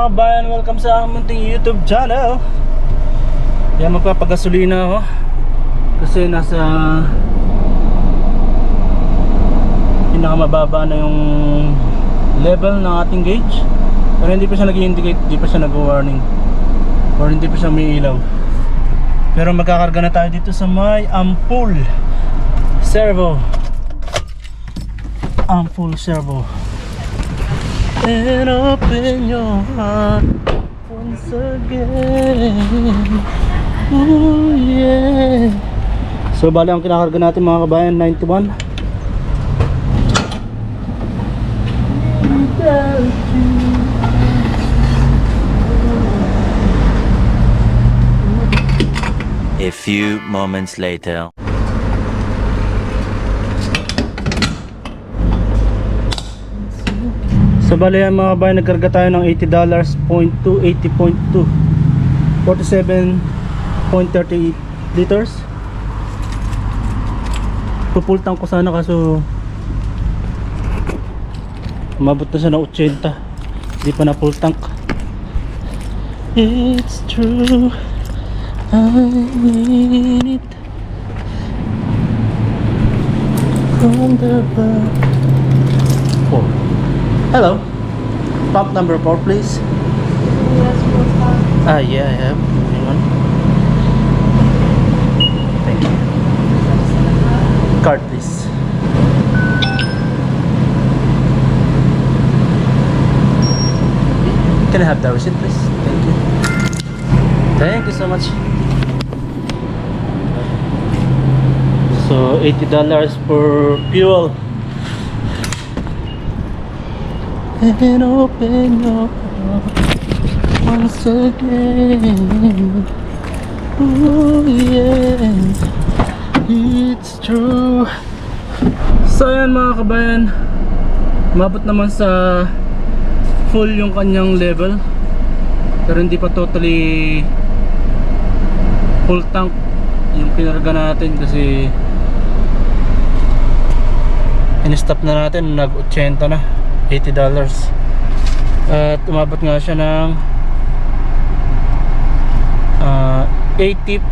mga kabayan, welcome sa aking munting YouTube channel. Yan, magpapagasolina ako kasi nasa pinakamababa na yung level ng ating gauge. Pero hindi pa siya nag-indicate, hindi pa siya nag-warning, or hindi pa siya may ilaw. Pero magkakarga na tayo dito sa may Ampul servo. Ampul servo. And open your heart once again. Ooh, yeah. So bali ang kinakarga natin mga kabayan, 91. A few moments later. So bali yan mga kabayan, nagkarga tayo ng $80.2, 80.2, 47.38 liters. Pupultang ko sana kaso umabot na siya ng 80. Hindi pa na full tank. It's true, I need it from the back. Oh. Hello. Pump number 4 please. Yeah, I have. Hang on. Thank you. Card please. Can I have the receipt please? Thank you. Thank you so much. So $80 for fuel. And open your heart once again. Oh yeah, it's true. So yan mga kabayan, umabot naman sa full yung kanyang level, pero hindi pa totally full tank yung kinarga natin kasi in-stop na natin, nag-80 na, $80. At umabot nga siya ng 80.2,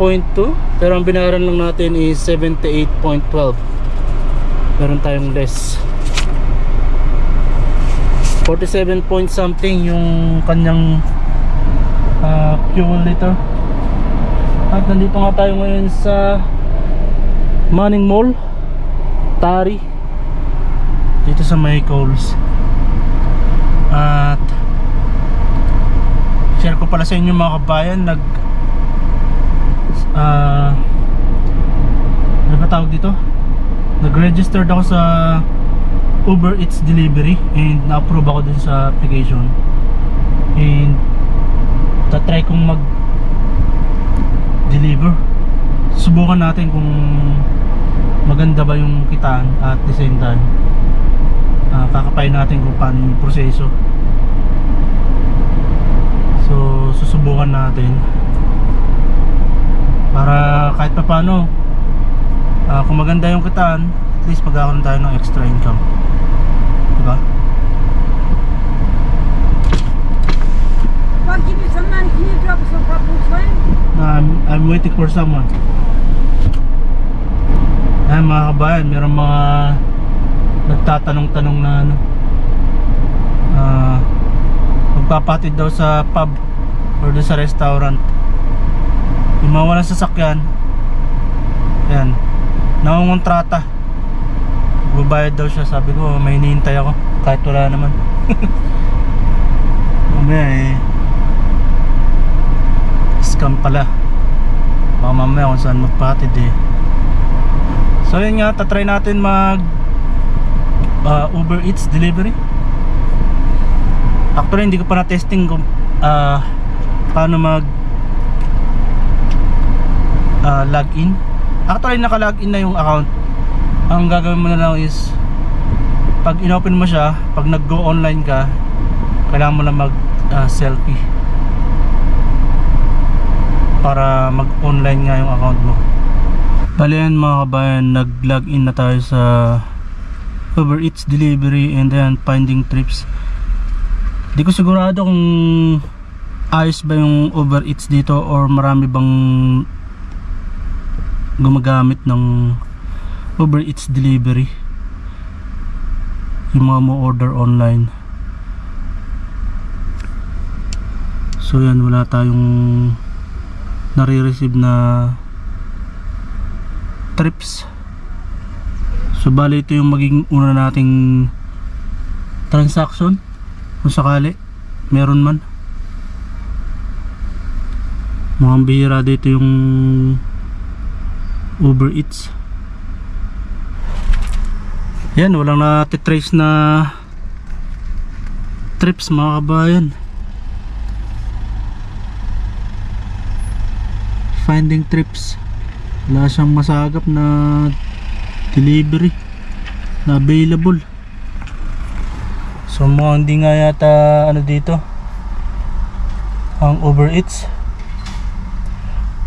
pero ang binayaran lang natin is 78.12. meron tayong less, 47 point something yung kanyang fuel liter. At nandito nga tayo ngayon sa Manning Mall, Tari, dito sa may Coles. At share ko pala sa inyo mga kabayan, ano ba tawag dito? Nag-registered ako sa Uber Eats delivery and na-approve ako dun sa application. And tatry kong mag-deliver. Subukan natin kung maganda ba yung kitaan at the same time kakapain natin kung paano yung proseso. So susubukan natin para kahit pa paano kung maganda yung kitaan, at least magkakaroon tayo ng extra income, diba? I'll give you some money. Can you drop us off at Bruce Lane? I'm waiting for someone. Ayan mga kabayan, mayroong mga nagtatanong-tanong na magpapatid daw sa pub or doon sa restaurant. Yung mga walang sasakyan, ayan, nangungontrata, magbabayad daw siya. Sabi ko may hinihintay ako kahit wala naman. Mamaya scam pala, baka mamaya kung saan magpatid So yun nga, tatry natin mag Uber Eats delivery. Actually hindi ko pa na-testing kung paano mag login. Actually naka-login na yung account. Ang gagawin mo na lang is pag inopen mo siya, pag nag-go online ka, kailangan mo lang mag selfie para mag-online nga yung account mo. Bali yan mga kabayan, nag-login na tayo sa Uber Eats delivery and then finding trips. Di ko sigurado kung ayos ba yung Uber Eats dito or marami bang gumagamit ng Uber Eats delivery, yung mga mo order online. So yan, wala tayong nare-receive na trips. So bali ito yung magiging una nating transaction kung sakali meron man. Mukhang bihira dito yung Uber Eats. Yan, walang natitrace na trips mga kabayan. Finding trips, wala siyang masagap na delivery na available. So mukhang hindi nga yata ano dito ang Uber Eats,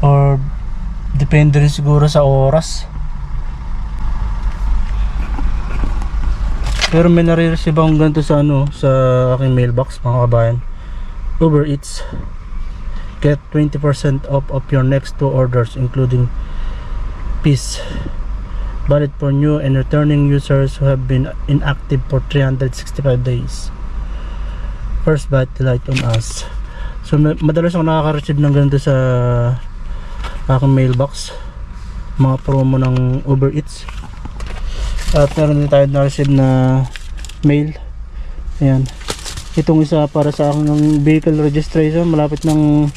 or depende rin siguro sa oras. Pero may nare-receive akong ganito sa ano, sa aking mailbox mga kabayan. Uber Eats, get 20% off of your next 2 orders including fees. Valid for new and returning users who have been inactive for 365 days. First bite delight on us. So madalas ako nakaka-receive ng ganito sa aking mailbox, mga promo ng Uber Eats. At meron din tayo na-receive na mail. Ayan, itong isa para sa aking vehicle registration, malapit nang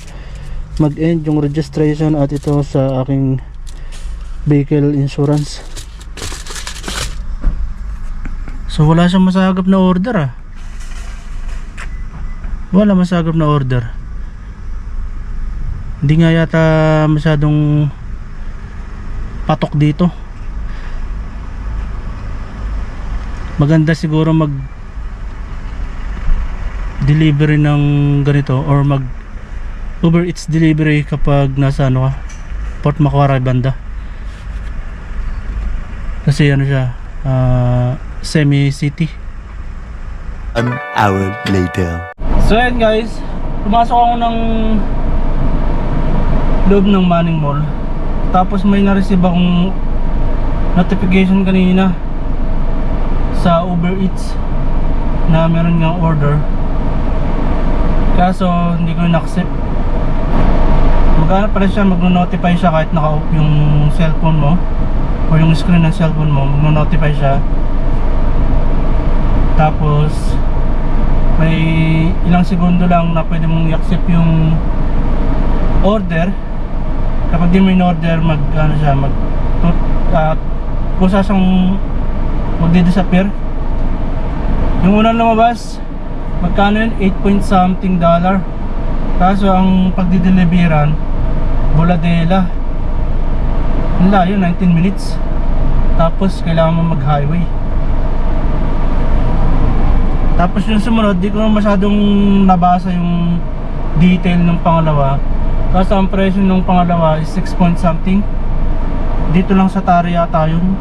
mag-end yung registration, at ito sa aking vehicle insurance. So wala siyang masagap na order wala masagap na order. Hindi nga yata masyadong patok dito. Maganda siguro mag delivery ng ganito, or mag Uber Eats delivery kapag nasa ano ka, Port Macquarie banda. Kasi ano siya, semi-city. An hour later. So yan guys, pumasok ako ng loob ng Manning Mall. Tapos may na-receive akong notification kanina sa Uber Eats na meron ngang order. Kaso hindi ko in-accept. Magana pala siya, magno-notify siya kahit naka-off yung cellphone mo o yung screen ng cellphone mo, magno-notify siya. Tapos may ilang segundo lang na pwede mong i-accept yung order. Kapag di mo in-order, mag ano siya, kusa siyang magdi-disappear. Yung unang lumabas, magkano yun? 8 point something dollar. Kaso ang pagdideliveran, Boladela, ang layo, 19 minutes. Tapos kailangan mo mag-highway. Tapos yung sumunod, di ko masyadong nabasa yung detail ng pangalawa. Kaso ang presyo ng pangalawa is 6 point something. Dito lang sa Tari yata yun.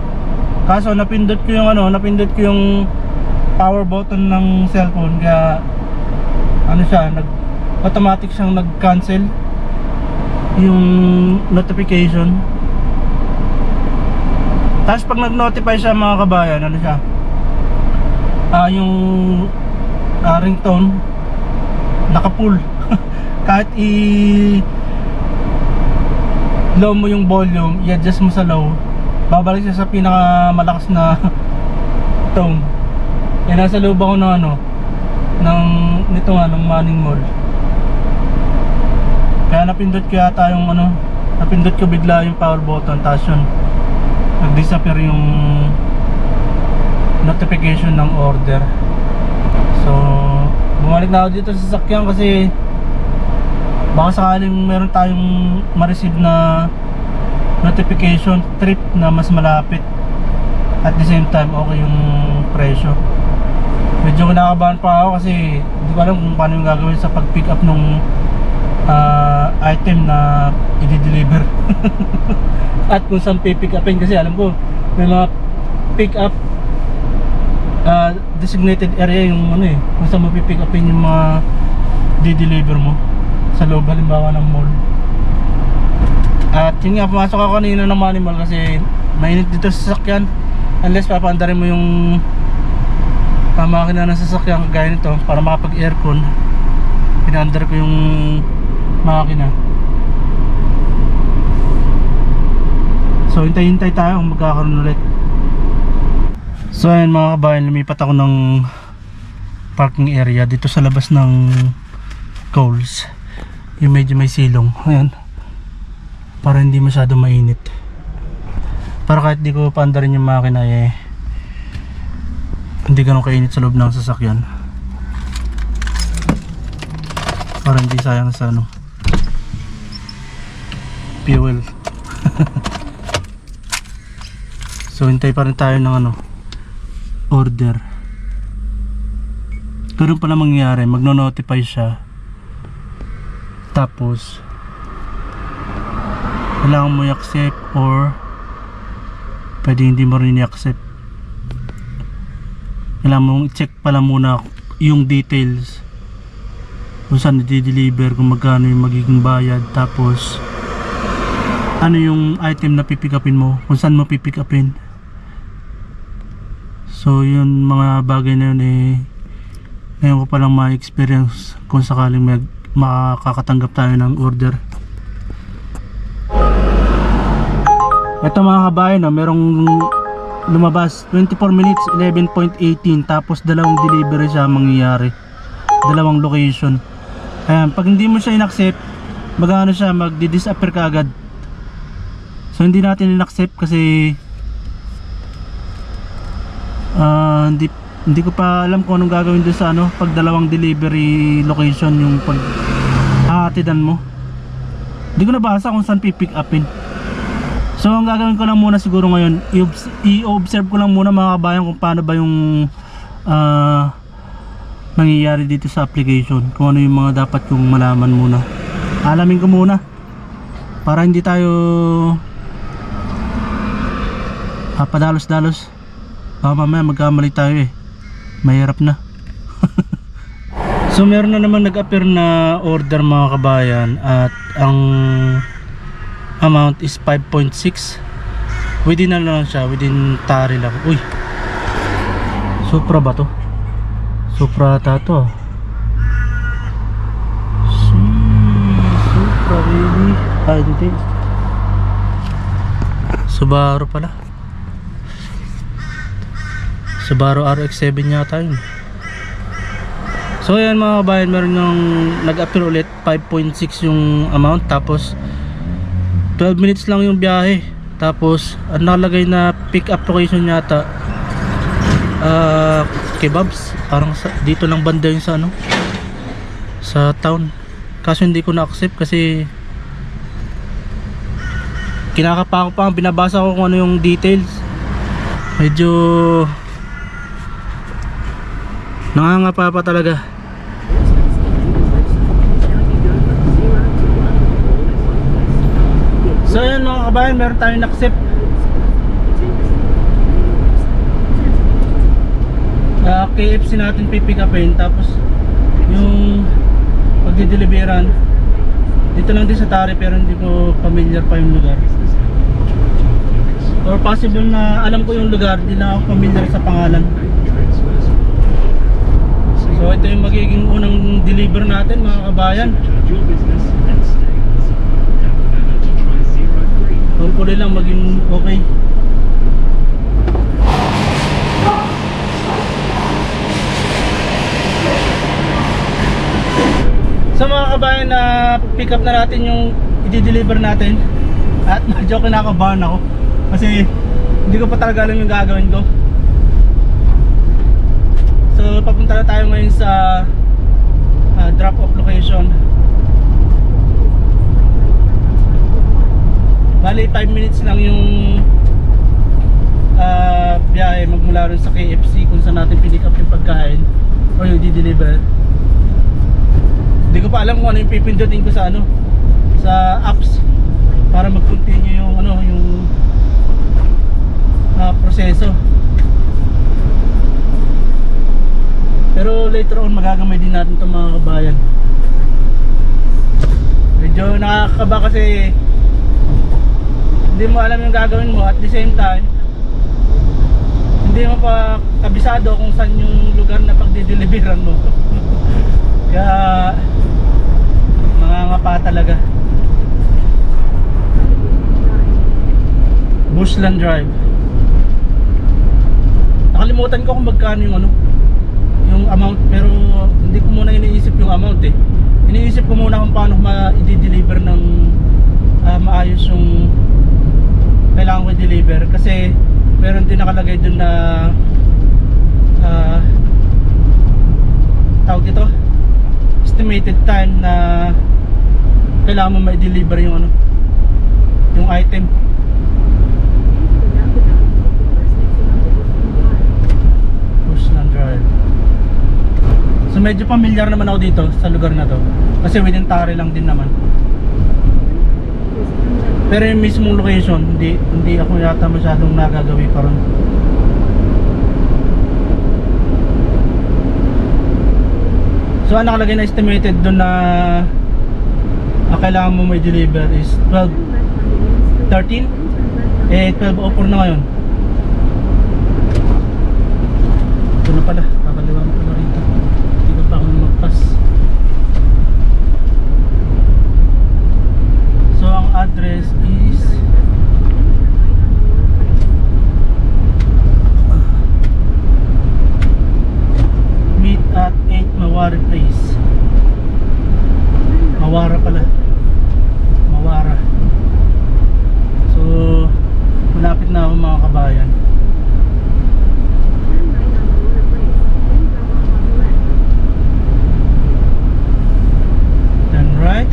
Kaso napindot ko yung power button ng cellphone, kaya ano siya, automatic siyang nag-cancel yung notification. Tapos pag nag-notify siya mga kabayan, ano siya, yung ringtone naka-full. Kahit low mo yung volume, i-adjust mo sa low, babalik siya sa pinakamalakas na tone. Yan, nasa loob ako ng ng Manning Mall. Kaya napindot ko yata yung napindot ko bigla yung power button, tapos yun, nag-disappear yung notification ng order. So bumalik na ako dito sa sasakyan kasi baka sakaling meron tayong ma-receive na notification trip na mas malapit, at the same time okay yung presyo. Medyo kinakabahan pa ako kasi hindi ko alam kung paano yung gagawin sa pag-pick up nung item na i-deliver. At kung saan pick upin, kasi alam ko may mga pick up designated area yung ano eh, kung saan mapipick upin yung mga di-deliver mo sa loob halimbawa ng mall. At yun nga, pumasok ako kanina ng Money Mall kasi mainit dito sa sasakyan. Unless papaandarin mo yung pamakina ng sasakyan kagaya nito para makapag-aircon, pinaandar ko yung makina. So hintay-hintay tayo kung magkakaroon ulit. So ayan mga kabayan, lumipat ako ng parking area dito sa labas ng Coles, yung medyo may silong. Ayan, para hindi masyado mainit, para kahit di ko paandarin yung makina eh hindi ganun kainit sa loob ng sasakyan, para hindi sayang sa ano, fuel. So hintay pa rin tayo ng ano, order. Ganun pala mangyayari, magno-notify siya, tapos kailangan mo i-accept or pwede hindi mo rin i-accept. Kailangan mong i-check pala muna yung details kung saan i-deliver, kung magkano yung magiging bayad, tapos ano yung item na pipick upin mo, kung saan mo pipick upin. So yun, mga bagay na yun eh ngayon ko palang ma-experience kung sakaling makakatanggap tayo ng order. Ito mga kabayan, no, merong lumabas 24 minutes 11.18, tapos dalawang delivery siya mangyayari, dalawang location. Ayan, pag hindi mo siya in-accept, magano siya, magdi-disappear ka agad. So hindi natin in-accept kasi hindi ko pa alam kung anong gagawin doon sa ano, pag dalawang delivery location yung pag hahatidan mo. Hindi ko nabasa kung saan pipick upin. So ang gagawin ko lang muna siguro ngayon, i-observe ko lang muna mga kabayan kung paano ba yung nangyayari dito sa application, kung ano yung mga dapat kong malaman muna. Alamin ko muna para hindi tayo padalos-dalos. Baka mamaya magkamali tayo eh, mahirap na. So meron na naman nag-appear na order mga kabayan, at ang amount is 5.6. Within na lang siya, within tari lang. Uy, Supra ba to? Supra ata to. Supra really? Hindi, Subaru pala. Subaru RX-7 yata yun. So ayan mga kabayan, meron yung nag-appear ulit, 5.6 yung amount, tapos 12 minutes lang yung biyahe. Tapos ang nakalagay na pick up location yata Kebabs, parang dito lang banda yun sa ano, sa town. Kaso hindi ko na-accept kasi kinakapa ko pa, binabasa ko kung ano yung details. Medyo nangangapa pa talaga. So yan mga kabayan, meron tayong na-accept. KFC natin pipick upin, tapos yung pagdideliveran dito lang din sa Tari, pero hindi ko familiar pa yung lugar, or possible na alam ko yung lugar, hindi na ako familiar sa pangalan. So ito yung magiging unang deliver natin mga kabayan. Hopefully lang maging okay. So mga kabayan, na pick up na natin yung i-deliver natin, at medyo kinakabahan ako kasi hindi ko pa talaga alam yung gagawin ko. So papunta na tayo ngayon sa drop off location. Bali 5 minutes lang yung biyahe magmula rin sa KFC kung saan natin pick up yung pagkain or yung i-deliver. Hindi ko pa alam kung ano yung pipindutin ko sa ano, sa apps para mag-continue yung ano, yung proseso. later on magagamay din natin itong mga kabayan. Medyo nakakaba kasi hindi mo alam yung gagawin mo, at the same time hindi mo pa kabisado kung saan yung lugar na pagdideliveran mo. Kaya mangangapa talaga. Bushland Drive. Nakalimutan ko kung magkano yung ano, yung amount, pero hindi ko muna iniisip yung amount eh. Iniisip ko muna kung paano ma-i-deliver ng maayos yung kailangan ko i-deliver, kasi meron din nakalagay dun na tawag dito, estimated time na kailangan mo ma-i-deliver yung ano, yung item. Bushland Drive. So medyo familiar naman ako dito sa lugar na to, kasi within Tare lang din naman. Pero yung mismong location, hindi ako yata masyadong nagagawi pa ron. So ang nakalagay na estimated doon na kailangan mo may deliver is 12:13. 12:04 na ngayon. Ito na pala, kakaliwa mo pala rito. Hindi ko pa ako magpas. So ang address is meet at 8 Mawara Place. Mawara pala. Mawara. So malapit na ako mga kabayan. Then right.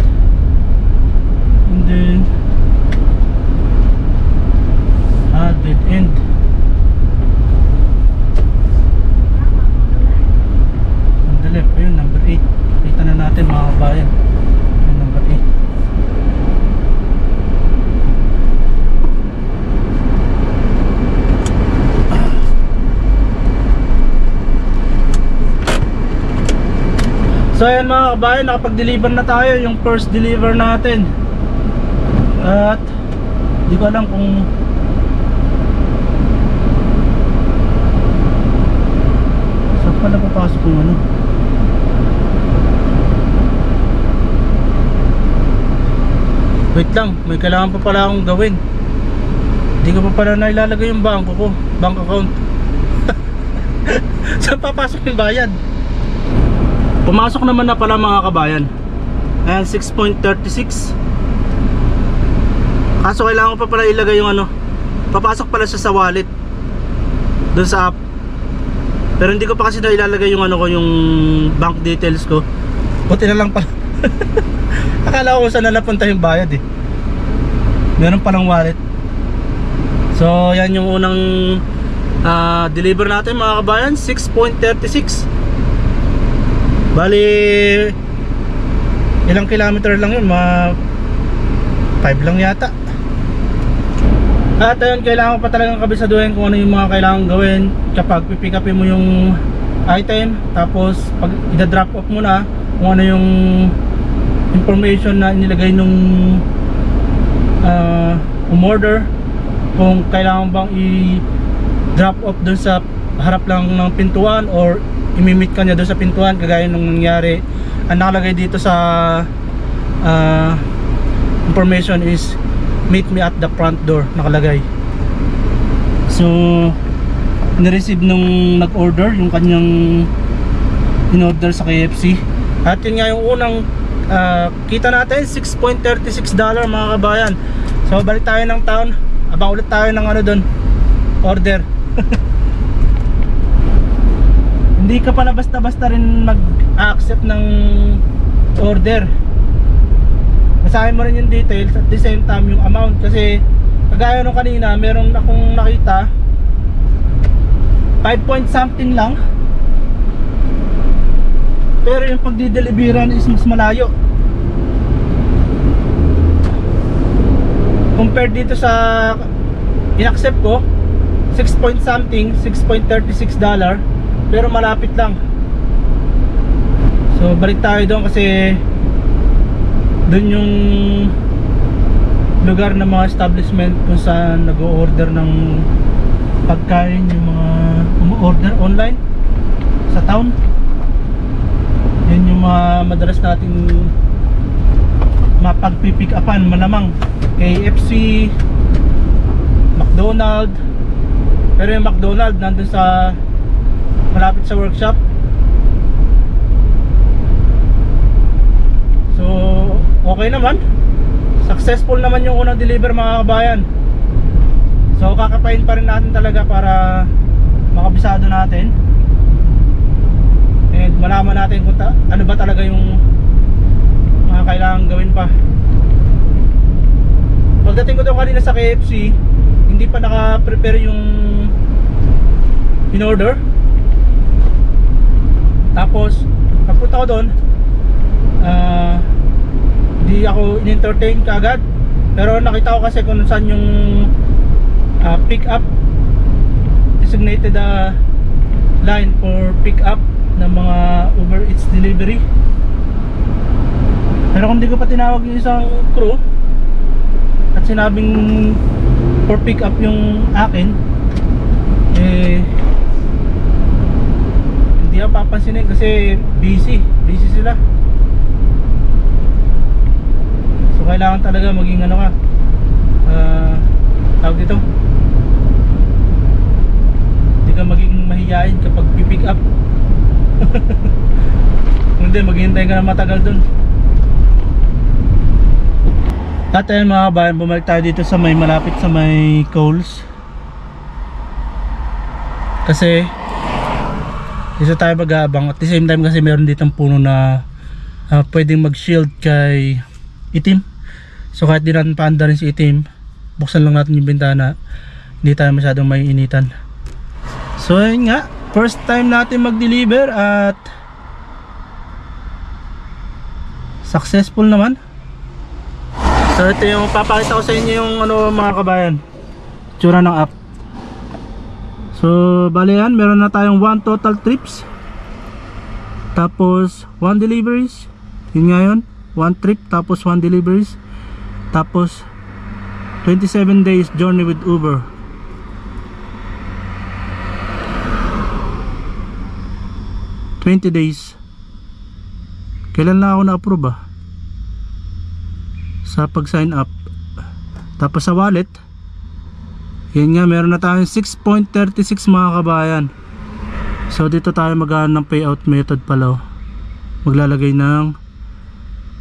And then dead end. On the left, ayun, number 8. Kita na natin mga kabayan. Ayun, number 8. So ayan mga kabayan, nakapag-deliver na tayo, yung first deliver natin. At di ko alam kung saan pala papasok yung ano. Wait lang, may kailangan pa pala akong gawin. Hindi ko pa pala nailalagay yung bangko ko, bank account. Saan papasok yung bayad? Pumasok naman na pala mga kabayan. Ayan, 6.36. Kaso kailangan ko pa pala ilagay yung ano, papasok pala siya sa wallet doon sa app. Pero hindi ko pa kasi na ilalagay yung ano ko, yung bank details ko. Buti na lang pala. Akala ko kung saan napunta yung bayad eh. Meron palang wallet. So yan yung unang deliver natin mga kabayan, 6.36. Bali ilang kilometer lang yun, 5 lang yata. At ayun, kailangan pa talagang kabisaduhin kung ano yung mga kailangan gawin kapag pipick upin mo yung item. Tapos pag i-drop off mo na, kung ano yung information na inilagay nung umorder, kung kailangan bang i-drop off dun sa harap lang ng pintuan or imimit ka niya dun sa pintuan, kagaya nung nangyari. Ang nakalagay dito sa information is meet me at the front door, nakalagay. So nireceive nung nag-order yung kanyang in-order sa KFC. At yun nga yung unang kita natin, $6.36 mga kabayan. So balik tayo ng town, abang ulit tayo ng ano doon, order. Hindi ka pala basta-basta rin mag-accept ng order. Basahin mo rin yung details at the same time yung amount, kasi kagaya nung kanina meron akong nakita 5 point something lang, pero yung pagdideliveran is mas malayo compared dito sa in-accept ko. 6 point something, $6.36, pero malapit lang. So balik tayo doon kasi doon yung lugar ng mga establishment kung saan nag-o-order ng pagkain, yung mga umu-order online sa town. Yun yung mga madalas nating mapagpipick upan, malamang KFC, McDonald. Pero yung McDonald nandun sa malapit sa workshop. So okay naman, successful naman yung unang deliver mga kabayan. So kakapain pa rin natin talaga para makabisado natin and malaman natin kung ano ba talaga yung mga kailangan gawin pa. Pagdating ko doon kanina sa KFC, hindi pa naka-prepare yung in-order. Tapos pagpunta ko doon, hindi ako in-entertain kaagad. Pero nakita ko kasi kung saan yung pick up, designated line for pick up ng mga Uber Eats delivery. Pero kung di ko pa tinawag yung isang crew at sinabing for pick up yung akin, eh hindi ako papansinin kasi busy sila. So kailangan talaga maging ano ka, tawag dito, hindi ka maging mahiyain kapag pipick up. Hindi, maghihintay ka na matagal dun. At ayun mga kabayan, bumalik tayo dito sa may malapit sa may Coles. Kasi dito tayo mag-aabang. At the same time kasi meron ditong puno na pwedeng mag-shield kay Itim. So kahit di natin paanda rin si Itim, buksan lang natin yung bintana, hindi tayo masyadong may initan. So ayun nga, first time natin mag-deliver at successful naman. So ito yung papakita ko sa inyo yung ano mga kabayan, tsura ng app. So bali yan, meron na tayong 1 total trips, tapos 1 deliveries. Yun nga yun, 1 trip tapos 1 deliveries, tapos 27 days journey with Uber. $20 days. Kailan na ako na-approve sa pag-sign up. Tapos sa wallet, yun nga, meron na tayong 6.36 mga kabayan. So dito tayo maghanap ng payout method pala. Maglalagay ng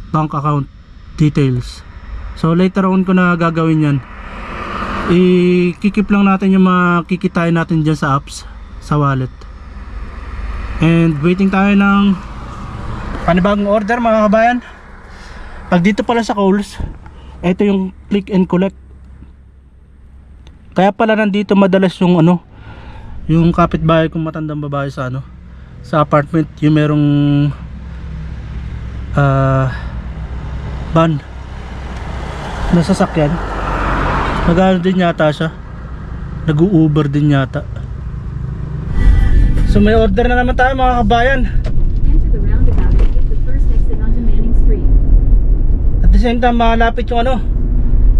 bank account details. So later on ko na gagawin yan. I-kikip lang natin yung mga kikitain natin dyan sa apps, sa wallet. And waiting tayo ng panibagong order mga kabayan. Pag dito pala sa Coles, ito yung click and collect. Kaya pala nandito madalas yung ano, yung kapitbahay kong matandang babae sa ano, sa apartment, yung merong van na sasakyan. Nag-ano din yata siya, nag-u-Uber din yata. So may order na naman tayo mga kabayan. Enter the roundabout and take the first exit onto Manning Street. At the same time malapit yung ano,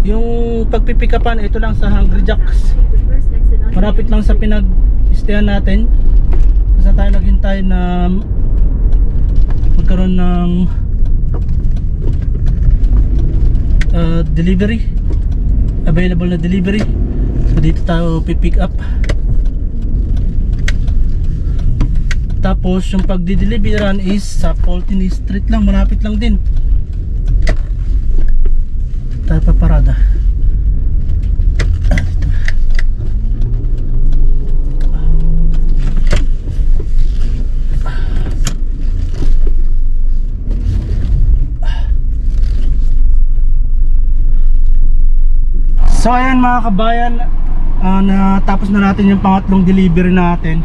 yung pagpipikapan. Ito lang sa Hungry Jacks, Take the first exit onto malapit lang Manning sa Street. pinag-stayan natin. Basta tayo naghintay na magkaroon ng delivery, available na delivery. So dito tayo pipick up. Tapos yung pagdi-deliveran is sa Fulton Street lang, malapit lang din. Tayo paparada. So ayan mga kabayan, natapos na natin yung pangatlong delivery natin.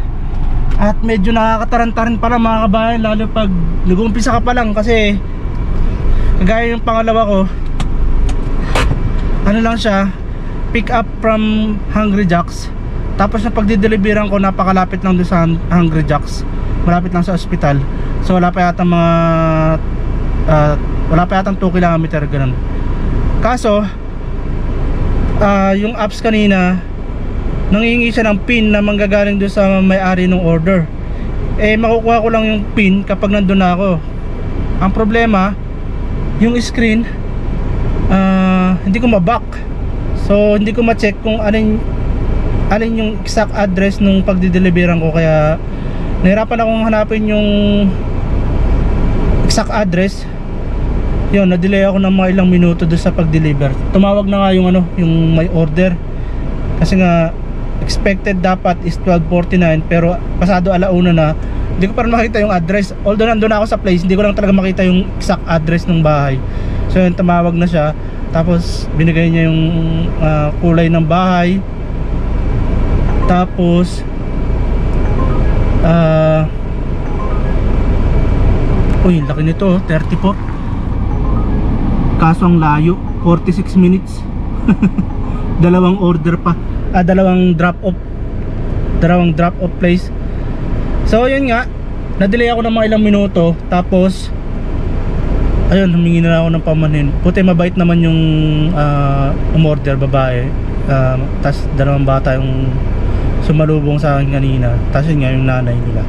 At medyo nakakataranta pala mga kabayan, lalo pag nag-uumpisa ka pa lang. Kasi kagaya yung pangalawa ko, ano lang siya, pick up from Hungry Jacks. Tapos na pagdi-deliveran ko, napakalapit lang doon sa Hungry Jacks. malapit lang sa ospital. So wala pa yata mga wala pa yata 2 kilometer ganun. Kaso yung apps kanina nangingi siya ng pin na manggagaling doon sa may-ari ng order. Eh makukuha ko lang yung pin kapag nandun na ako. Ang problema, yung screen hindi ko ma-back. So hindi ko ma-check kung alin yung exact address nung pagdi-deliveran ko, kaya nahirapan akong hanapin yung exact address. Yun, na-delay ako ng mga ilang minuto doon sa pag-deliver. Tumawag na nga yung yung may order. Kasi nga expected dapat is 12:49 pero pasado 1:00 na. Hindi ko pa rin makita yung address. Although nandun ako sa place, hindi ko lang talaga makita yung exact address ng bahay. So yun, tumawag na siya. Tapos binigay niya yung kulay ng bahay. Tapos uy, laki nito, 34. Kaso ang layo, 46 minutes. Dalawang order pa. Dalawang drop off place. So yun nga, na-delay ako ng mga ilang minuto. Tapos ayun, humingi na ako ng pamanhin. Puti mabait naman yung umorder, babae. Tapos dalawang bata yung sumalubong sa akin kanina. Tapos yun nga, yung nanay nila.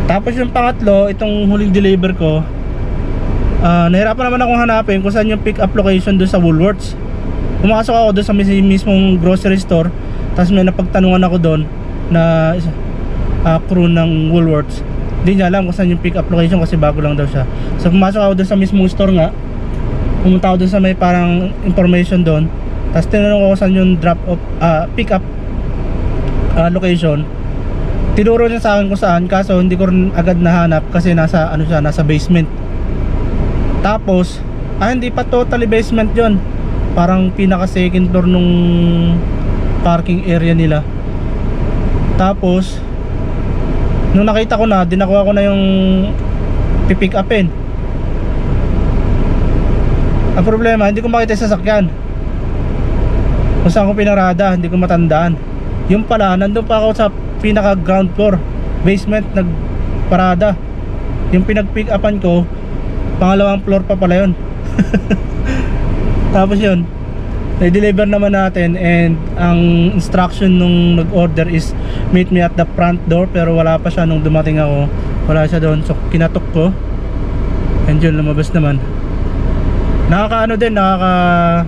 Tapos yung pangatlo, itong huling deliver ko, nahirapan naman akong hanapin kung saan yung pick up location doon sa Woolworths. Pumasok ako doon sa mismong grocery store. Tapos may napagtanungan ako doon na crew ng Woolworths. Hindi niya alam kung saan yung pick up location kasi bago lang daw siya. So pumasok ako doon sa mismong store nga. Pumunta ako doon sa may parang information doon. Tapos tinanong ko kung saan yung drop off, pick up location. Tinuro niya sa akin kung saan, kaso hindi ko rin agad nahanap kasi nasa nasa basement. Tapos hindi pa totally basement yon, parang pinaka second floor nung parking area nila. Tapos nung nakita ko na, dinakuha ko na yung pipick upin. Ang problema, hindi ko makita yung sasakyan kung saan ko pinarada, hindi ko matandaan. Yung pala, nandun pa ako sa pinaka ground floor, basement, nagparada. Yung pinag-pick upan ko, pangalawang floor pa pala yun. Tapos yun, na-deliver naman natin, and ang instruction nung nag-order is meet me at the front door, pero wala pa siya nung dumating ako. Wala siya doon, so kinatok ko, and yun, lumabas naman. Nakakaano din, nakakabarin,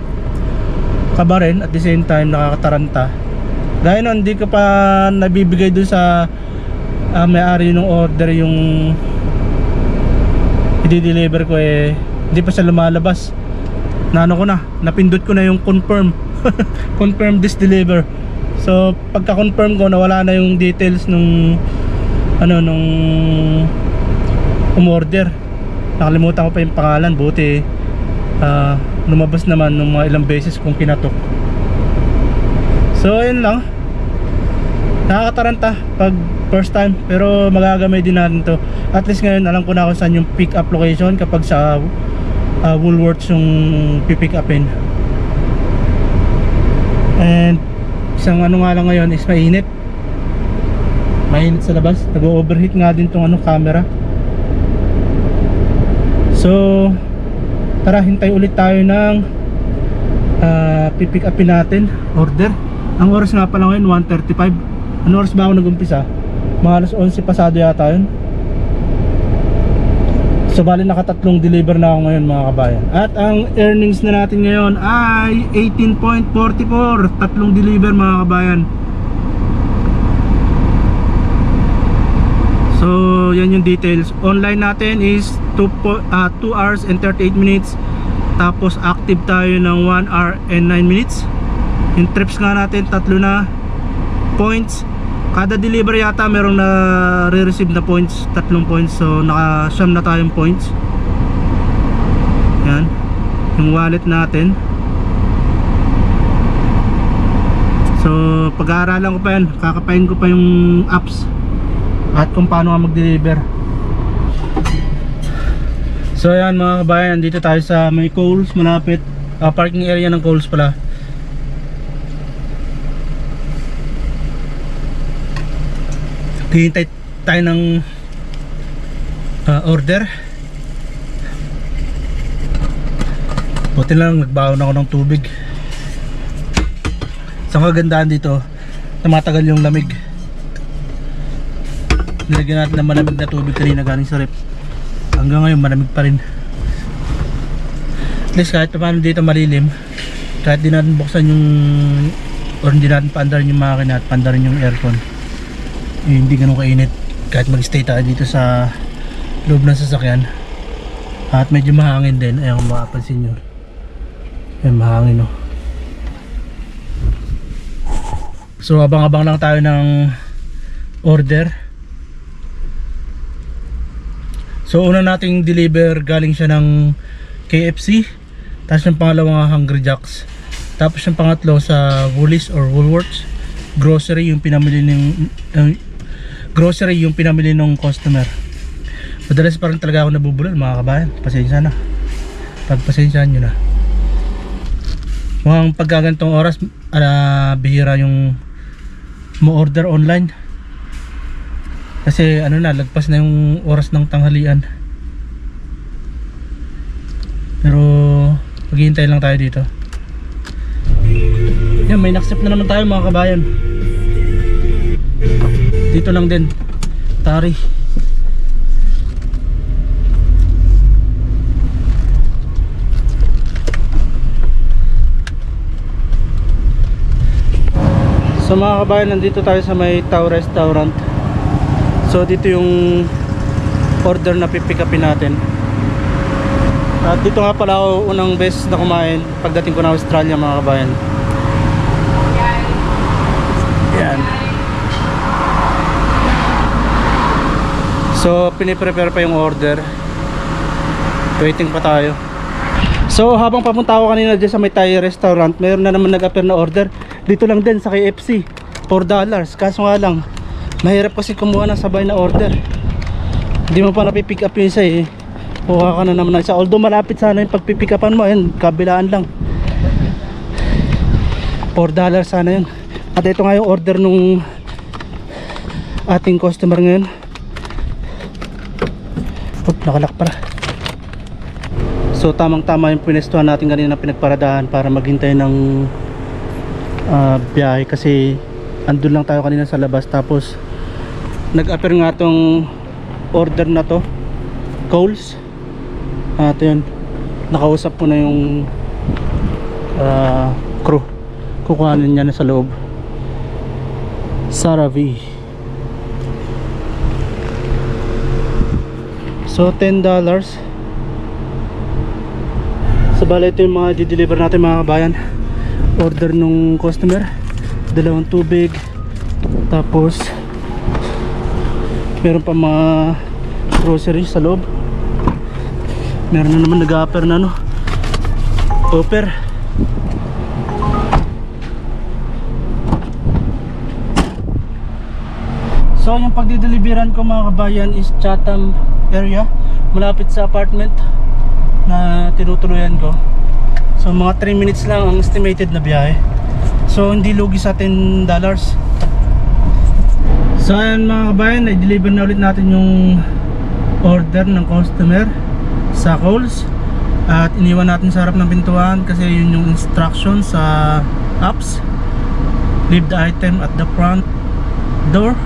at the same time nakakataranta. Dahil nun, hindi ko pa nabibigay doon sa may-ari ng order yung i-deliver ko, hindi pa siya lumalabas. Ko na, napindot ko na yung confirm. Confirm this deliver. So pagka-confirm ko, nawala na yung details nung nung umorder. Nakalimutan ko pa yung pangalan. Buti lumabas naman nung mga ilang beses kong kinatok. So ayun lang, nakakataranta pag first time, pero magagamay din natin to. At least ngayon alam ko na kung saan yung pick up location kapag sa Woolworths yung pipick upin. And isang nga lang ngayon is mainit sa labas. Nag-overheat nga din tong camera. So tara, hintay ulit tayo ng pipick upin natin order. Ang oras nga pala ngayon 1:35. Ano oras ba ako nag-umpisa? Mga alas 11 pasado yata yun. So bali nakatatlong deliver na ako ngayon, mga kabayan. At ang earnings na natin ngayon ay 18.44. Tatlong deliver, mga kabayan. So yan yung details. Online natin is 2 hours and 38 minutes. Tapos active tayo ng 1 hour and 9 minutes. Yung trips nga natin, 3 na. Points, kada deliver yata merong na re-receive na points, 3 points. So naka-siyam na tayong points. Yan yung wallet natin. So pag-aaralan ko pa yan, kakapain ko pa yung apps at kung paano nga mag-deliver. So yan, mga kabayan, dito tayo sa may Coles, malapit parking area ng Coles pala. tayo ng order. Buti lang nagbaon ako ng tubig. Sa kagandahan dito, tumatagal yung lamig. Nilagyan natin ng malamig na tubig kanina galing sa rep. Hanggang ngayon malamig pa rin. At least kahit paano dito malilim, kahit di natin buksan yung or hindi natin paandarin yung makina at paandarin yung aircon, hindi ganun kainit kahit mag-stay tayo dito sa loob ng sasakyan. At medyo mahangin din. Ayan kung makapansin nyo, ayan, mahangin, no? So abang-abang lang tayo ng order. So una nating deliver, galing siya ng KFC, tapos yung pangalawang Hungry Jacks, tapos yung pangatlo sa Woolies or Woolworths. Grocery yung pinamili ng customer. Madalas parang talaga ako nabubulol, mga kabayan. Pasensya na, pagpasensyaan nyo na. Mukhang pagkagantong oras, bihira yung mo-order online. Kasi ano na, lagpas na yung oras ng tanghalian. Pero maghihintay lang tayo dito. Yan, may naksip na naman tayo, mga kabayan. Dito lang din, Tari. So mga kabayan, nandito tayo sa may Tao Restaurant. So dito yung order na pipick upin natin. At dito nga pala ako unang beses na kumain pagdating ko ng Australia, mga kabayan. Yan. So piniprepare pa yung order. Waiting pa tayo. So habang papunta ako kanina dyan sa may Thai restaurant, mayroon na naman nag-appear na order. Dito lang din sa KFC, $4. Kaso nga lang, mahirap kasi kumuha ng sabay na order. Hindi mo pa napipick up yung isa eh. Kuha ka na naman ng isa. Although malapit sana yung pagpipick upan mo, ayun, kabilaan lang. $4 sana yun. At ito nga yung order nung ating customer ngayon. Nakalak pala. So tamang tama yung pinestuhan natin kanina, pinagparadahan para maghintay ng biyahe. Kasi andun lang tayo kanina sa labas. Tapos nag-appear nga tong order na to, Coles. At yun, nakausap ko na yung crew. Kukuhanin niya na sa loob. Sarah V. So $10. So bala ito yung mga di-deliver natin, mga kabayan. Order nung customer, 2 tubig, tapos meron pa mga groceries sa loob. Meron na naman nag-a-offer na offer. So yung pagdideliveran ko, mga kabayan, is Chatham area, malapit sa apartment na tinutuluyan ko. So mga 3 minutes lang ang estimated na biyahe. So hindi lugi sa $10. So ayan, mga kabayan, i-deliver na ulit natin yung order ng customer sa Coles. At iniwan natin sa harap ng pintuan kasi yun yung instruction sa apps. Leave the item at the front door.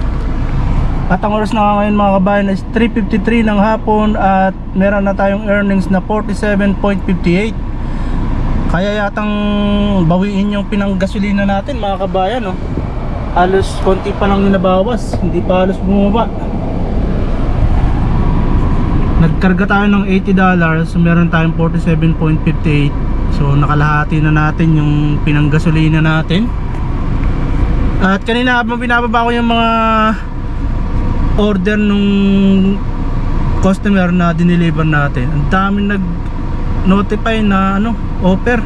At ang oras na ngayon, mga kabayan, is 3:53 ng hapon. At meron na tayong earnings na 47.58. Kaya yatang bawiin yung pinanggasolina natin, mga kabayan, no? Halos konti pa lang yung nabawas, hindi pa halos bumaba. Nagkarga tayo ng $80, so meron tayong 47.58. So nakalahati na natin yung pinanggasolina natin. At kanina habang binababa ko yung mga order nung customer na dineliver natin, ang daming nag-notify na offer,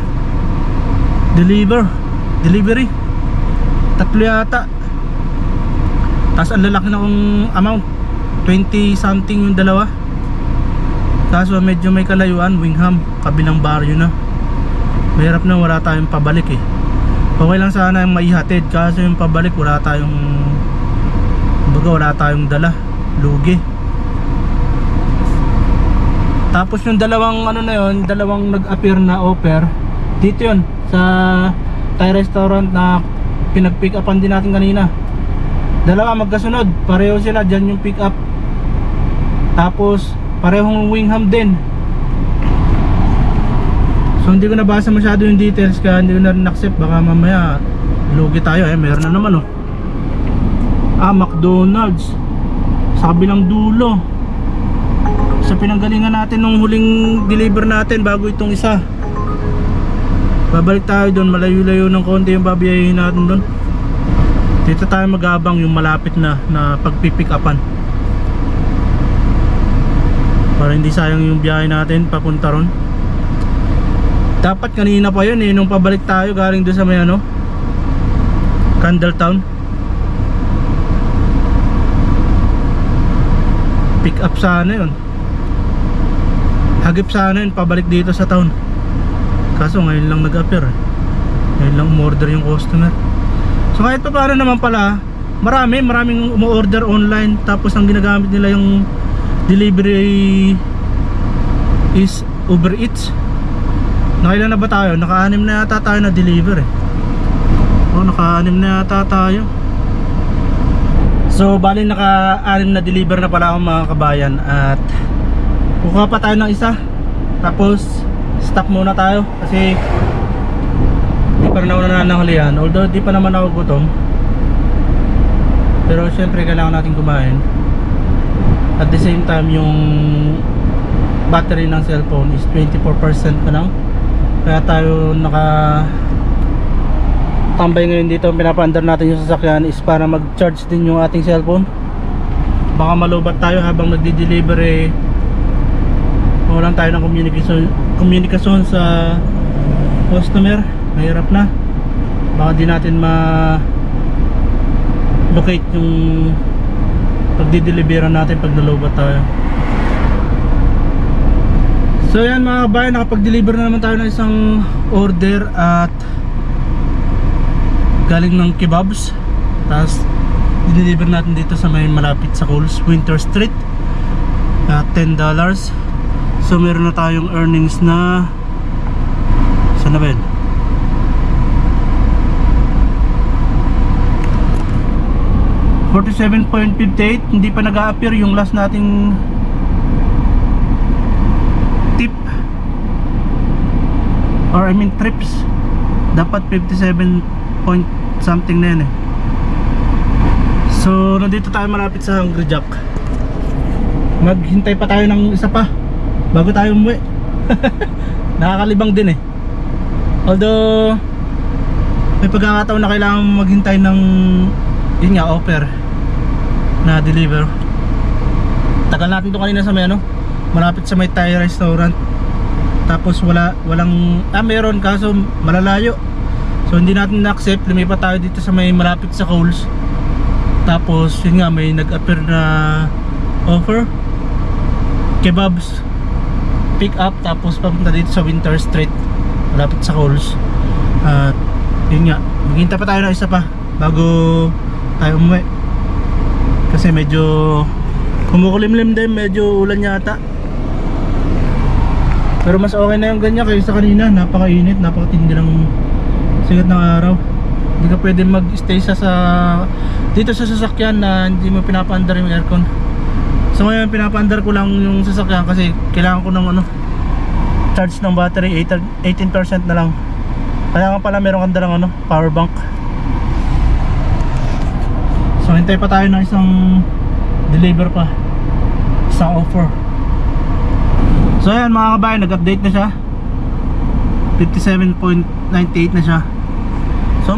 delivery 3 yata. Tapos ang lalaki na kong amount, 20 something yung dalawa. Kaso medyo may kalayuan, Wingham, kabilang baryo na. Mahirap na, wala tayong pabalik eh. Okay lang sana yung maihatid, kaso yung pabalik wala tayong dala. lugi. Tapos yung dalawang ano na yun, dalawang nag-appear na offer, dito yun sa Thai restaurant na pinag-pick upan din natin kanina. Dalawa magkasunod, pareho sila, dyan yung pick up. Tapos parehong Wingham din. So hindi ko nabasa masyado yung details, kaya hindi ko na rin accept. Baka mamaya lugi tayo. Meron na naman oh. McDonald's sa kabilang dulo, sa pinanggalingan natin nung huling deliver natin bago itong isa. Babalik tayo doon, malayo-layo ng konti yung babiyahin natin doon. Dito tayo mag-abang yung malapit na pagpipick upan, para hindi sayang yung biyahe natin papunta ron. Dapat kanina pa yun nung pabalik tayo galing doon sa may ano, Candletown. Pick up sana yun, hagip sana yun pabalik dito sa town. Kaso ngayon lang nag-appear, ngayon lang umorder yung customer. So kahit pa paano naman pala, maraming umu-order online, tapos ang ginagamit nila yung delivery is Uber Eats. Nakailan na ba tayo? Naka-6 na yata tayo na deliver eh. Naka-6 na yata tayo. So bali naka-6 na deliver na pala ako mga kabayan. At kukuha pa tayo ng isa, tapos stop muna tayo kasi di pa rin ako nananghalian. Although di pa naman ako gutom, pero syempre kailangan natin kumain. At the same time yung battery ng cellphone is 24% na lang, kaya tayo naka tambay ngayon dito. Pinapaandar natin yung sasakyan is para mag-charge din yung ating cellphone. Baka malubat tayo habang nagdi-deliver eh, walang tayo ng komunikasyon sa customer. Mahirap na, baka di natin ma-locate yung pagdi-deliveran natin pag nalubat tayo. So yan mga kabayan, nakapag-deliver na naman tayo ng isang order at galing ng kebabs. Tapos deliver natin dito sa may malapit sa Coles, Winter Street, at $10. So meron na tayong earnings na, saan na ba yun? $47.58. Hindi pa nag-a-appear yung last nating tip, or I mean trips. Dapat 57 point something na yan eh. So nandito tayo malapit sa Hungry Jack. Maghintay pa tayo ng isa pa bago tayo umuwi. Nakakalibang din eh. Although may pagkakataon na kailangan maghintay ng yun nga, offer na deliver. Tagal natin ito kanina sa may ano, malapit sa may Thai restaurant. Tapos walang meron, kaso malalayo. So hindi natin na-accept, lumipat tayo dito sa may malapit sa Coles. Tapos yun nga, may nag-appear na offer, kebabs pick up, tapos papunta dito sa Winter Street malapit sa Coles. At yun nga, maghintay pa tayo ng isa pa bago tayo umuwi, kasi medyo kumukulimlim din, medyo ulan yata. Pero mas okay na yung ganyan kaysa kanina, napakainit, napakatindi ng sigat ng araw. Hindi ka pwede mag-stay dito sa sasakyan na hindi mo pinapaandar yung aircon. So ngayon pinapaandar ko lang yung sasakyan kasi kailangan ko ng charge ng battery, 18% na lang. Kaya nga pala meron kang dalang power bank. So hintay pa tayo ng isang deliver pa, isang offer. So ayan mga kabayan, nag-update na siya, 57.98 na siya. So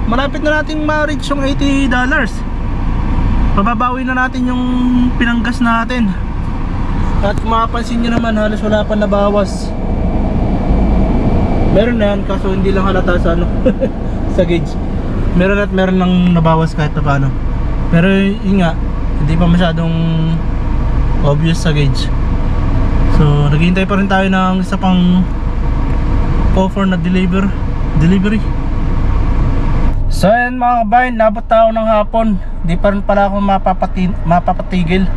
malapit na nating ma-reach yung $80. Pababawi na natin yung pinanggas natin. At kung mapapansin nyo naman, halos wala pa nabawas. Meron na yan, kaso hindi lang halata sa sa gauge. Meron lang nabawas kahit pa paano. Pero yun nga, hindi pa masyadong obvious sa gauge. So naghihintay pa rin tayo ng isa pang offer na delivery. So yan mga kabayan, nabot na ako ng hapon. Di pa rin pala ako mapapatigil.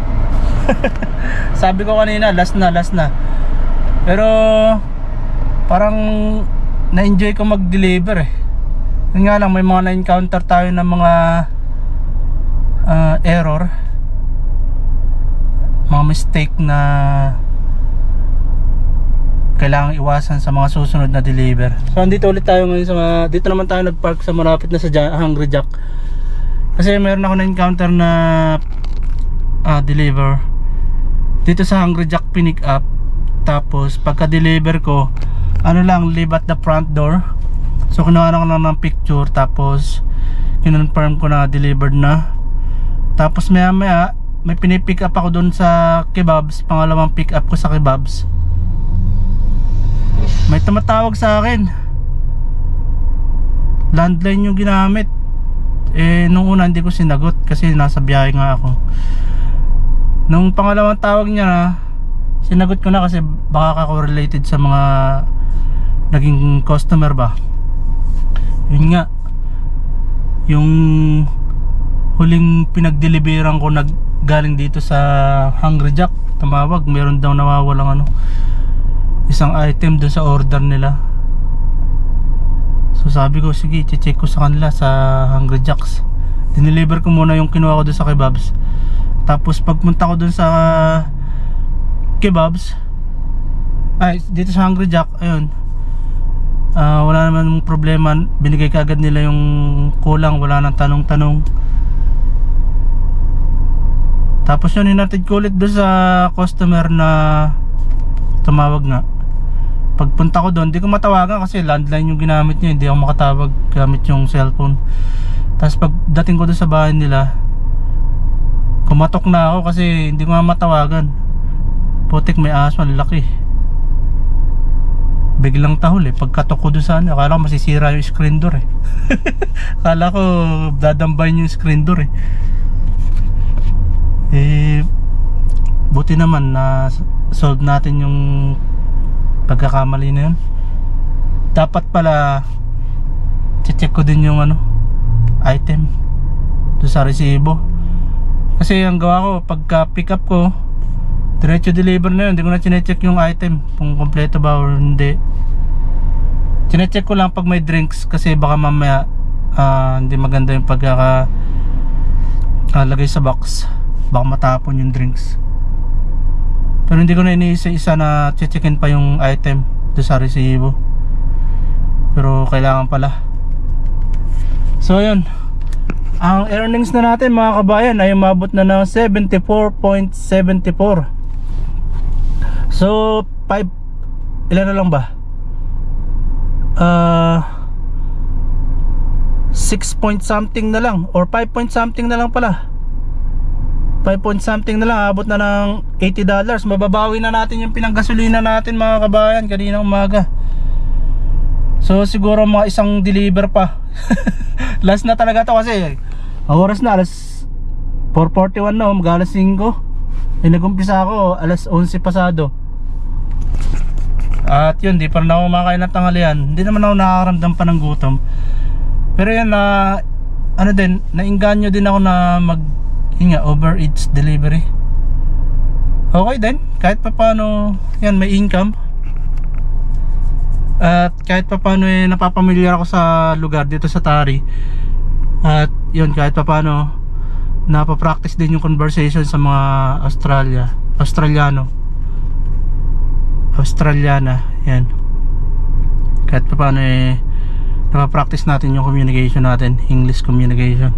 Sabi ko kanina, last na. Pero parang na-enjoy ko mag-deliver eh. Yun nga lang, may mga na-encounter tayo ng mga error, mga mistake na kailangang iwasan sa mga susunod na deliver. So andito ulit tayo ngayon sa dito naman tayo nagpark sa malapit na sa Hungry Jack. Kasi meron ako na-encounter na deliver dito sa Hungry Jack pinick up. Tapos pagka-deliver ko, ano lang, leave at the front door. So kinuha ko lang ng picture, tapos kinonfirm ko na delivered na. Tapos maya may pinipick up ako doon sa Kebabs, pangalawang pick up ko sa Kebabs. May tumatawag sa akin, landline yung ginamit. Nung una hindi ko sinagot kasi nasa biyahe nga ako. Nung pangalawang tawag niya, sinagot ko na kasi baka ka-correlated sa mga naging customer ba. Yun nga, yung huling pinag-deliveran ko galing dito sa Hungry Jack, tumawag, meron daw nawawalang isang item dun sa order nila. So sabi ko, sige, check ko sa kanila sa Hungry Jacks. Dineliver ko muna yung kinuha ko dun sa Kebabs. Tapos pagpunta ko dun sa Kebabs, dito sa Hungry Jack, ayun, wala naman problema. Binigay kaagad nila yung kulang, wala nang tanong-tanong. Tapos yun, hinatid ko ulit doon sa customer na tumawag nga. Pagpunta ko doon, hindi ko matawagan kasi landline yung ginamit niya, hindi ako makatawag gamit yung cellphone. Tapos pagdating ko doon sa bahay nila, kumatok na ako kasi hindi ko nga matawagan. Putik, may aso, ang laki. Biglang tahol eh. Pagkatok ko doon sa akala ko masisira yung screen door eh. Akala ko dadambayin yung screen door eh. Buti naman na solve natin yung pagkakamali na yun. Dapat pala check ko din yung item doon sa resibo. Kasi ang gawa ko, pagka pick up ko, diretso deliver na yun. Hindi ko na chinecheck yung item kung kompleto ba or hindi. Chinecheck ko lang pag may drinks kasi baka mamaya hindi maganda yung lagay sa box, baka matapon yung drinks. Pero hindi ko na iniisa-isa na checkin pa yung item doon sa resibo. Pero kailangan pala. So yun, ang earnings na natin mga kabayan ay umabot na ng 74.74. So 5, ilan na lang ba? 6 point something na lang, or 5 point something na lang pala. 5 point something na lang, abot na ng $80. Mababawi na natin yung pinanggasolina natin mga kabayan kanina umaga. So siguro mga isang deliver pa. Last na talaga to kasi oras na alas 4:41 na, mag-alas 5. Nag-umpisa ako alas 11 pasado. At yun, di pa rin ako makakain ng tanghalian. Hindi naman ako nakakaramdam pa ng gutom. Pero yan nainganyo din ako na Uber Eats delivery. Okay din, kahit pa paano yan, may income. At kahit pa paano napapamilyar ako sa lugar dito sa Tari. At yun, kahit pa paano napapractice din yung conversation sa mga Australiana, yan. Kahit pa paano napapractice natin yung communication natin, English communication.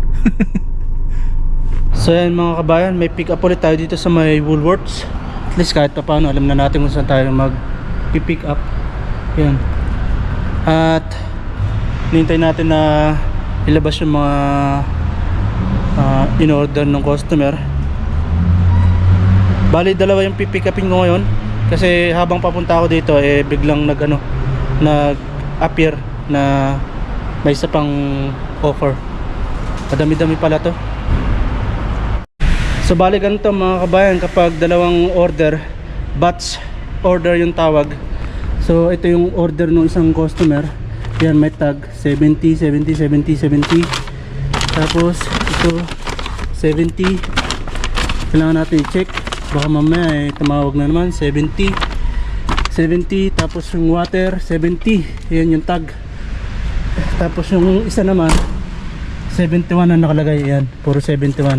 So yan mga kabayan, may pick up ulit tayo dito sa may Woolworths. At least kahit pa paano alam na natin kung saan tayo mag-pick up. Yan. At hinintay natin na ilabas yung mga in-order ng customer. Bali dalawa yung pipick upin ko ngayon. Kasi habang papunta ako dito biglang nag-appear na may isa pang offer. Madami-dami pala to. So bali ganito mga kabayan, kapag dalawang order, batch order yung tawag. So ito yung order ng isang customer. Yan, may tag 70, 70, 70, 70. Tapos ito 70. Kailangan natin i-check, baka mamaya tumawag na naman. 70, 70. Tapos yung water 70, yan yung tag. Tapos yung isa naman 71 na nakalagay, yan puro 71.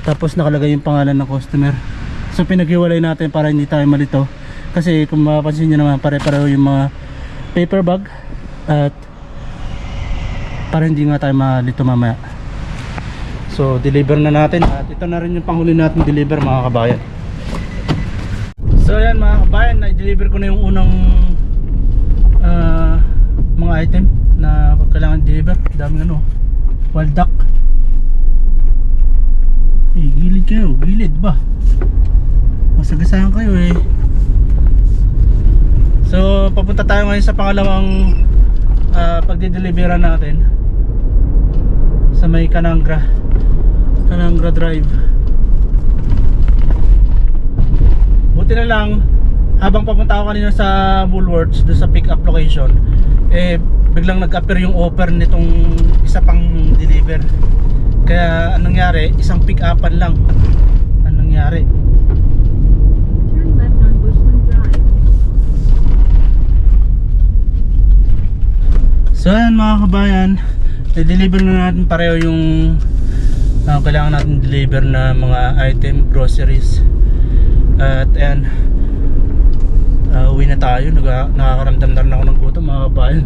Tapos nakalagay yung pangalan ng customer. So pinaghiwalay natin para hindi tayo malito, kasi kung mapapansin nyo naman pare-pareho yung mga paper bag, at para hindi nga tayo malito mamaya. So deliver na natin, at ito na rin yung panghuli natin deliver mga kabayan. So yan mga kabayan, na-deliver ko na yung unang mga item na kailangan deliver. Daming ano, wild duck. Gilid kayo, gilid ba? Masagasahan kayo eh. So papunta tayo ngayon sa pangalawang pagdi-deliveran natin sa may Canangra Drive. Buti na lang, habang papunta ako kanina sa Woolworths, doon sa pick up location, biglang nag-appear yung offer nitong isa pang deliver. Kaya anong nangyari, isang pick upan lang anong nangyari. Turn left on Bushland Drive. So ayan mga kabayan, i-deliver na natin pareho yung kailangan natin deliver na mga item, groceries. At ayan, uwi na tayo. Nakakaramdam na rin ako ng gutom mga kabayan.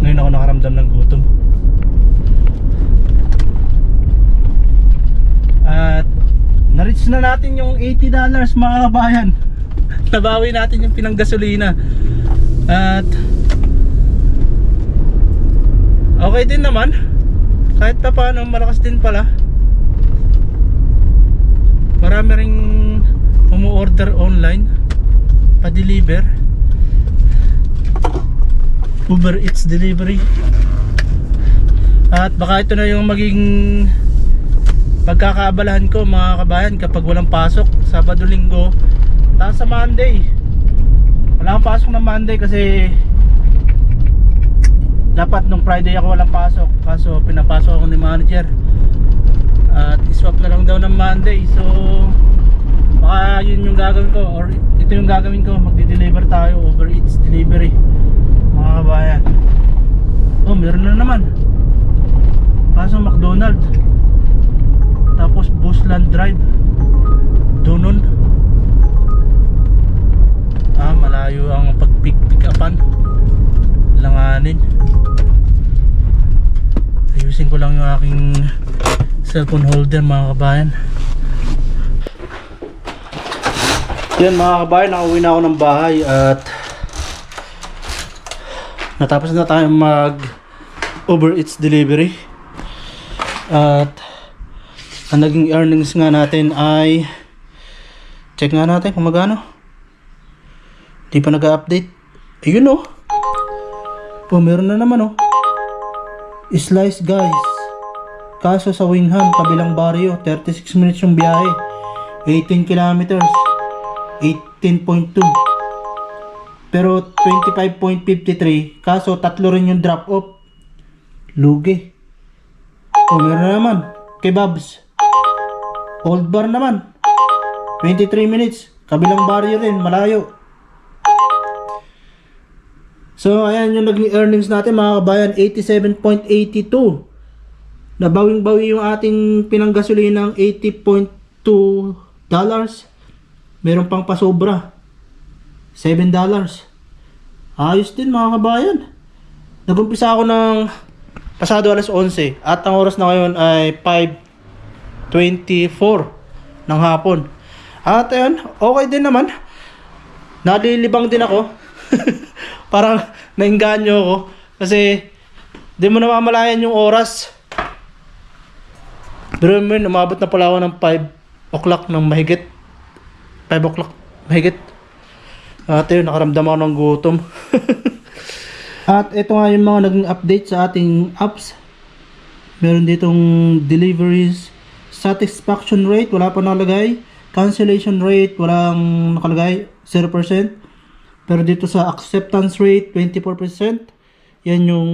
Ngayon ako nakaramdam ng gutom. At na-reach na natin yung $80 mga kabayan. Nabawi natin yung pinanggasolina. At okay din naman, kahit pa paano malakas din pala. Marami ring umu-order online, pa-deliver, Uber Eats delivery. At baka ito na yung maging pagkakaabalahan ko mga kabayan kapag walang pasok Sabado, Linggo. Tapos sa Monday wala akong pasok na Monday kasi dapat nung Friday ako walang pasok, kaso pinapasok ako ni manager at iswap na lang daw ng Monday. So baka yun yung gagawin ko, or ito yung gagawin ko, magdi-deliver tayo, Uber Eats delivery mga kabayan. Oh, meron na naman, kaso McDonald, tapos Bushland Drive Dunon. Malayo ang pag-pick upan, langanin. Ayusin ko lang yung aking cellphone holder mga kabayan. Yan mga kabayan, nakauwi na ako ng bahay at natapos na tayo mag Uber Eats delivery. At ang naging earnings nga natin ay, check nga natin kung magano. Di pa nag-update. Ayun oh. Oh, meron na naman oh. Slice guys. Kaso sa Wingham, kabilang baryo, 36 minutes yung biyahe. 18 kilometers. 18.2. Pero 25.53. Kaso tatlo rin yung drop off. Lugi. Oh, meron na naman. Kebabs. Old Bar naman. 23 minutes. Kabilang baryo rin, malayo. So ayan yung naging earnings natin mga kabayan, 87.82. Nabawing-bawi yung ating pinanggasolina ng $80.2. Meron pang pasobra, $7. Ayos din mga kabayan. Nag-umpisa ako ng pasado alas 11 at ang oras na ngayon ay 5:24 ng hapon. At ayan, okay din naman. Nalilibang din ako. Parang nainganyo ako kasi di mo namamalayan yung oras. Pero umabot na pala ako ng 5 o'clock ng mahigit. 5 o'clock mahigit. At yun, nakaramdam ako ng gutom. At ito nga yung mga naging update sa ating apps. Meron ditong deliveries, satisfaction rate, wala pa nakalagay. Cancellation rate, walang nakalagay, 0%. Pero dito sa acceptance rate, 24%. yan yung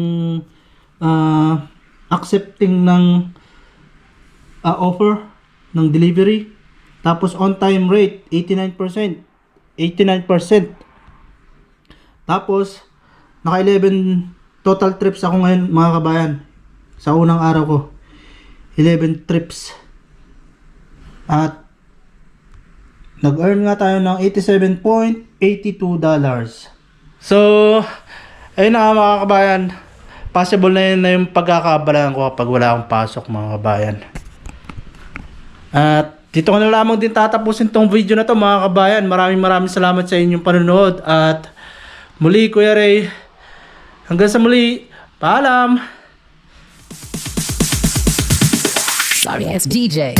accepting ng offer ng delivery. Tapos on time rate 89%. Tapos naka 11 total trips ako ngayon mga kabayan. Sa unang araw ko 11 trips. At nag-earn nga tayo ng $87.82. So, ayun na nga mga kabayan. Possible na yun na yung pagkakabalaan ko kapag wala akong pasok mga kabayan. At dito ko na lamang din tatapusin tong video na to mga kabayan. Maraming salamat sa inyong panonood. At muli Kuya Ray, hanggang sa muli, paalam! Sorry, it's DJ.